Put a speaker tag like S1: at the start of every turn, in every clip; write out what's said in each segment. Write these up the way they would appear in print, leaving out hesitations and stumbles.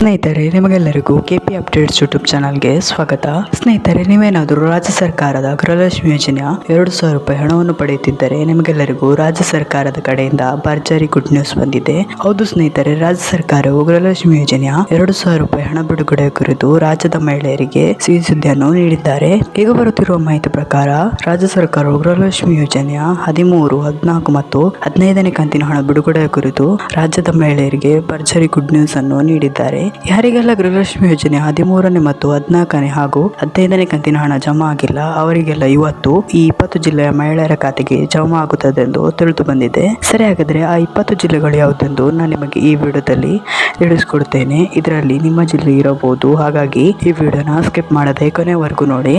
S1: ಸ್ನೇಹಿತರೆ, ನಿಮಗೆಲ್ಲರಿಗೂ KP updates YouTube ಚಾನಲ್ಗೆ ಸ್ವಾಗತ. ಸ್ನೇಹಿತರೆ, ನೀವೇನಾದರೂ ರಾಜ್ಯ ಸರ್ಕಾರದ ಗೃಹಲಕ್ಷ್ಮಿ ಯೋಜನೆಯ 2,000 ರೂಪಾಯಿ ಹಣವನ್ನು ಪಡೆಯುತ್ತಿದ್ದರೆ ನಿಮಗೆಲ್ಲರಿಗೂ ರಾಜ್ಯ ಸರ್ಕಾರದ ಕಡೆಯಿಂದ ಭರ್ಜರಿ ಗುಡ್ ನ್ಯೂಸ್ ಬಂದಿದೆ. ಹೌದು ಸ್ನೇಹಿತರೆ, ರಾಜ್ಯ ಸರ್ಕಾರವು ಗೃಹಲಕ್ಷ್ಮಿ ಯೋಜನೆಯ 2,000 ರೂಪಾಯಿ ಹಣ ಬಿಡುಗಡೆ ಕುರಿತು ರಾಜ್ಯದ ಮಹಿಳೆಯರಿಗೆ ಸಿಹಿ ಸುದ್ದಿಯನ್ನು ನೀಡಿದ್ದಾರೆ. ಈಗ ಬರುತ್ತಿರುವ ಮಾಹಿತಿ ಪ್ರಕಾರ ರಾಜ್ಯ ಸರ್ಕಾರವು ಗೃಹಲಕ್ಷ್ಮಿ ಯೋಜನೆಯ 13, 14 ಮತ್ತು 15ನೇ ಕಂತಿನ ಹಣ ಬಿಡುಗಡೆ ಕುರಿತು ರಾಜ್ಯದ ಮಹಿಳೆಯರಿಗೆ ಭರ್ಜರಿ ಗುಡ್ ನ್ಯೂಸ್ ಅನ್ನು ನೀಡಿದ್ದಾರೆ. ಯಾರಿಗೆಲ್ಲ ಗೃಹಲಕ್ಷ್ಮಿ ಯೋಜನೆ 13ನೇ ಮತ್ತು 14ನೇ ಹಾಗೂ 15ನೇ ಕಂತಿನ ಹಣ ಜಮಾ ಆಗಿಲ್ಲ ಅವರಿಗೆಲ್ಲ ಇವತ್ತು ಈ 20 ಜಿಲ್ಲೆಯ ಮಹಿಳೆಯರ ಖಾತೆಗೆ ಜಮಾ ಆಗುತ್ತದೆ ಎಂದು ತಿಳಿದು ಬಂದಿದೆ. ಸರಿ, ಹಾಗಾದ್ರೆ ಆ 20 ಜಿಲ್ಲೆಗಳು ಯಾವುದೆಂದು ನಾನು ನಿಮಗೆ ಈ ವಿಡಿಯೋದಲ್ಲಿ ತಿಳಿಸ್ಕೊಡ್ತೇನೆ. ಇದರಲ್ಲಿ ನಿಮ್ಮ ಜಿಲ್ಲೆ ಇರಬಹುದು, ಹಾಗಾಗಿ ಈ ವಿಡಿಯೋನ ಸ್ಕಿಪ್ ಮಾಡದೆ ಕೊನೆವರೆಗೂ ನೋಡಿ.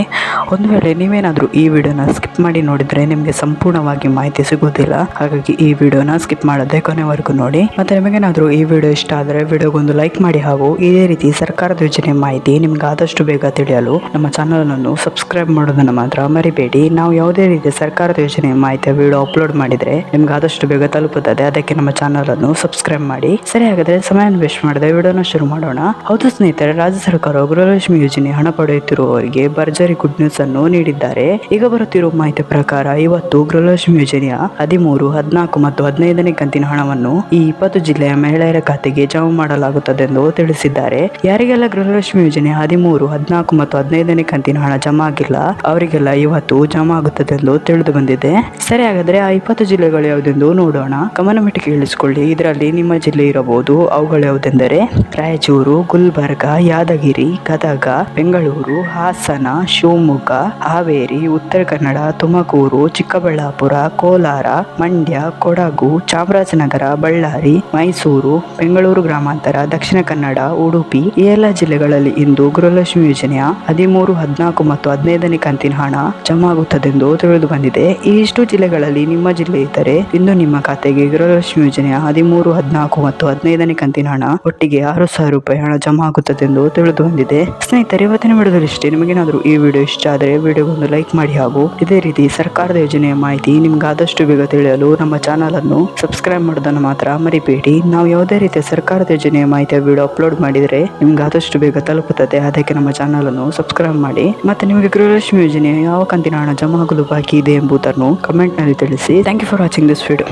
S1: ಒಂದು ವೇಳೆ ನೀವೇನಾದರೂ ಈ ವಿಡಿಯೋನ ಸ್ಕಿಪ್ ಮಾಡಿ ನೋಡಿದ್ರೆ ನಿಮಗೆ ಸಂಪೂರ್ಣವಾಗಿ ಮಾಹಿತಿ ಸಿಗೋದಿಲ್ಲ. ಹಾಗಾಗಿ ಈ ವಿಡಿಯೋನ ಸ್ಕಿಪ್ ಮಾಡದೆ ಕೊನೆವರೆಗೂ ನೋಡಿ. ಮತ್ತೆ ನಿಮಗೇನಾದರೂ ಈ ವಿಡಿಯೋ ಇಷ್ಟ ಆದರೆ ವಿಡಿಯೋಗೊಂದು ಲೈಕ್ ಮಾಡಿ ಹಾಗೂ ಇದೇ ರೀತಿ ಸರ್ಕಾರದ ಯೋಜನೆ ಮಾಹಿತಿ ನಿಮ್ಗೆ ಆದಷ್ಟು ಬೇಗ ತಿಳಿಯಲು ನಮ್ಮ ಚಾನಲ್ ಅನ್ನು ಸಬ್ಸ್ಕ್ರೈಬ್ ಮಾಡೋದನ್ನು ಮಾತ್ರ ಮರಿಬೇಡಿ. ನಾವು ಯಾವುದೇ ರೀತಿಯ ಸರ್ಕಾರದ ಯೋಜನೆ ಮಾಹಿತಿ ವಿಡಿಯೋ ಅಪ್ಲೋಡ್ ಮಾಡಿದ್ರೆ ನಿಮ್ಗೆ ಆದಷ್ಟು ಬೇಗ ತಲುಪುತ್ತದೆ. ಅದಕ್ಕೆ ನಮ್ಮ ಚಾನಲ್ ಅನ್ನು ಸಬ್ಸ್ಕ್ರೈಬ್ ಮಾಡಿ. ಸರಿ, ಹಾಗಾದ್ರೆ ಸಮಯ ವೇಸ್ಟ್ ಮಾಡದೆ ವಿಡಿಯೋನ ಶುರು ಮಾಡೋಣ. ಹೌದು ಸ್ನೇಹಿತರೆ, ರಾಜ್ಯ ಸರ್ಕಾರ ಗೃಹಲಕ್ಷ್ಮಿ ಯೋಜನೆ ಹಣ ಪಡೆಯುತ್ತಿರುವವರಿಗೆ ಭರ್ಜರಿ ಗುಡ್ ನ್ಯೂಸ್ ಅನ್ನು ನೀಡಿದ್ದಾರೆ. ಈಗ ಬರುತ್ತಿರುವ ಮಾಹಿತಿ ಪ್ರಕಾರ ಇವತ್ತು ಗೃಹಲಕ್ಷ್ಮಿ ಯೋಜನೆಯ 13, 14 ಮತ್ತು 15ನೇ ಕಂತಿನ ಹಣವನ್ನು ಈ 20 ಜಿಲ್ಲೆಯ ಮಹಿಳೆಯರ ಖಾತೆಗೆ ಜಮಾ ಮಾಡಲಾಗುತ್ತದೆ ಎಂದು ತಿಳಿಸಿದ್ದಾರೆ. ಯಾರಿಗೆಲ್ಲ ಗೃಹಲಕ್ಷ್ಮಿ ಯೋಜನೆ 13, 14 ಮತ್ತು 15ನೇ ಕಂತಿನ ಹಣ ಜಮಾ ಆಗಿಲ್ಲ ಅವರಿಗೆಲ್ಲ ಇವತ್ತು ಜಮಾ ಆಗುತ್ತದೆ ಎಂದು ತಿಳಿದು ಬಂದಿದೆ. ಸರಿ, ಹಾಗಾದ್ರೆ ಆ 20 ಜಿಲ್ಲೆಗಳು ಯಾವುದೆಂದು ನೋಡೋಣ. ಗಮನವಿಟ್ಟು ಕೇಳಿಸಿಕೊಳ್ಳಿ. ಇದರಲ್ಲಿ ನಿಮ್ಮ ಜಿಲ್ಲೆ ಇರಬಹುದು. ಅವುಗಳು ಯಾವುದೆಂದರೆ ರಾಯಚೂರು, ಗುಲ್ಬರ್ಗ, ಯಾದಗಿರಿ, ಗದಗ, ಬೆಂಗಳೂರು, ಹಾಸನ, ಶಿವಮೊಗ್ಗ, ಹಾವೇರಿ, ಉತ್ತರ ಕನ್ನಡ, ತುಮಕೂರು, ಚಿಕ್ಕಬಳ್ಳಾಪುರ, ಕೋಲಾರ, ಮಂಡ್ಯ, ಕೊಡಗು, ಚಾಮರಾಜನಗರ, ಬಳ್ಳಾರಿ, ಮೈಸೂರು, ಬೆಂಗಳೂರು ಗ್ರಾಮಾಂತರ, ದಕ್ಷಿಣ ಕನ್ನಡ, ಉಡುಪಿ ಈ ಎಲ್ಲ ಜಿಲ್ಲೆಗಳಲ್ಲಿ ಇಂದು ಗೃಹಲಕ್ಷ್ಮಿ ಯೋಜನೆಯ 13, 14 ಮತ್ತು 15ನೇ ಕಂತಿನ ಹಣ ಜಮಾ ಆಗುತ್ತದೆಂದು ತಿಳಿದು ಬಂದಿದೆ. ಈ ಇಷ್ಟು ಜಿಲ್ಲೆಗಳಲ್ಲಿ ನಿಮ್ಮ ಜಿಲ್ಲೆ ಇದ್ದರೆ ಇಂದು ನಿಮ್ಮ ಖಾತೆಗೆ ಗೃಹಲಕ್ಷ್ಮಿ ಯೋಜನೆಯ 13, 14 ಮತ್ತು 15ನೇ ಕಂತಿನ ಹಣ ಒಟ್ಟಿಗೆ 6,000 ರೂಪಾಯಿ ಹಣ ಜಮಾ ಆಗುತ್ತದೆಂದು ತಿಳಿದು ಬಂದಿದೆ. ಸ್ನೇಹಿತರೆ, ಇವತ್ತಿನ ವಿಡಿಯೋದಲ್ಲಿ ಇಷ್ಟೇ. ನಿಮಗೇನಾದರೂ ಈ ವಿಡಿಯೋ ಇಷ್ಟ ಆದರೆ ವಿಡಿಯೋಗೊಂದು ಲೈಕ್ ಮಾಡಿ ಹಾಗೂ ಇದೇ ರೀತಿ ಸರ್ಕಾರದ ಯೋಜನೆಯ ಮಾಹಿತಿ ನಿಮ್ಗೆ ಆದಷ್ಟು ಬೇಗ ತಿಳಿಯಲು ನಮ್ಮ ಚಾನಲ್ ಅನ್ನು ಸಬ್ಸ್ಕ್ರೈಬ್ ಮಾಡೋದನ್ನು ಮಾತ್ರ ಮರಿಬೇಡಿ. ನಾವು ಯಾವುದೇ ರೀತಿಯ ಸರ್ಕಾರದ ಯೋಜನೆಯ ಮಾಹಿತಿಯ ವಿಡಿಯೋ ಅಪ್ಲೋಡ್ ಮಾಡಿದರೆ ನಿಮ್ಗೆ ಆದಷ್ಟು ಬೇಗ ತಲುಪುತ್ತದೆ. ಅದಕ್ಕೆ ನಮ್ಮ ಚಾನಲ್ ಅನ್ನು ಸಬ್ಸ್ಕ್ರೈಬ್ ಮಾಡಿ. ಮತ್ತೆ ನಿಮಗೆ ಗೃಹಲಕ್ಷ್ಮಿ ಯೋಜನೆಯ ಯಾವ ಕಂತಿನ ಹಣ ಜಮಾ ಆಗಲು ಬಾಕಿ ಇದೆ ಎಂಬುದನ್ನು ಕಮೆಂಟ್ ನಲ್ಲಿ ತಿಳಿಸಿ. Thank you for watching this video.